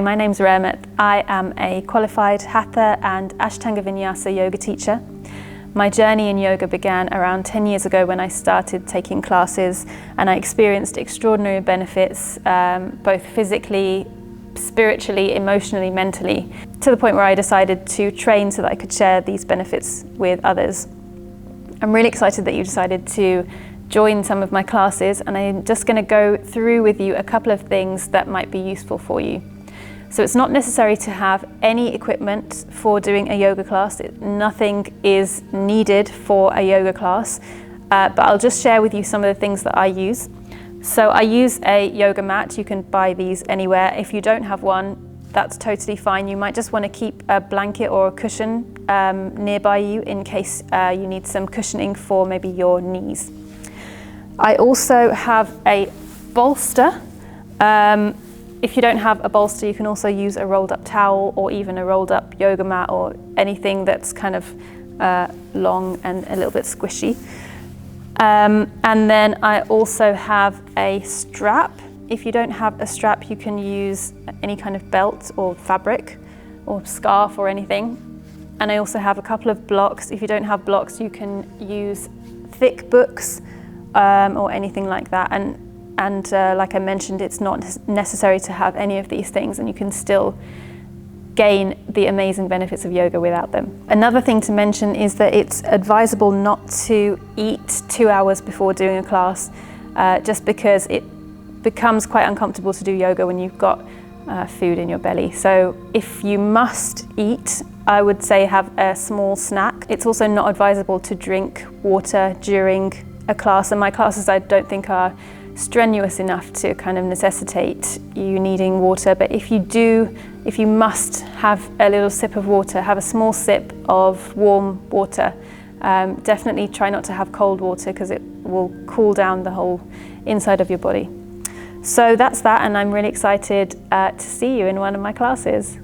Hi, my name's Remet. I am a qualified Hatha and Ashtanga Vinyasa yoga teacher. My journey in yoga began around 10 years ago when I started taking classes, and I experienced extraordinary benefits, both physically, spiritually, emotionally, mentally, to the point where I decided to train so that I could share these benefits with others. I'm really excited that you decided to join some of my classes, and I'm just going to go through with you a couple of things that might be useful for you. So it's not necessary to have any equipment for doing a yoga class. Nothing is needed for a yoga class, but I'll just share with you some of the things that I use. So I use a yoga mat. You can buy these anywhere. If you don't have one, that's totally fine. You might just want to keep a blanket or a cushion nearby you in case you need some cushioning for maybe your knees. I also have a bolster. If you don't have a bolster, you can also use a rolled up towel or even a rolled up yoga mat or anything that's kind of long and a little bit squishy. And then I also have a strap. If you don't have a strap, you can use any kind of belt or fabric or scarf or anything. And I also have a couple of blocks. If you don't have blocks, you can use thick books or anything like that. And like I mentioned, it's not necessary to have any of these things, and you can still gain the amazing benefits of yoga without them. Another thing to mention is that it's advisable not to eat 2 hours before doing a class, just because it becomes quite uncomfortable to do yoga when you've got food in your belly. So if you must eat, I would say have a small snack. It's also not advisable to drink water during a class, and my classes I don't think are strenuous enough to kind of necessitate you needing water. But if you must have a little sip of water, have a small sip of warm water. Definitely try not to have cold water because it will cool down the whole inside of your body. So that's that, and I'm really excited to see you in one of my classes.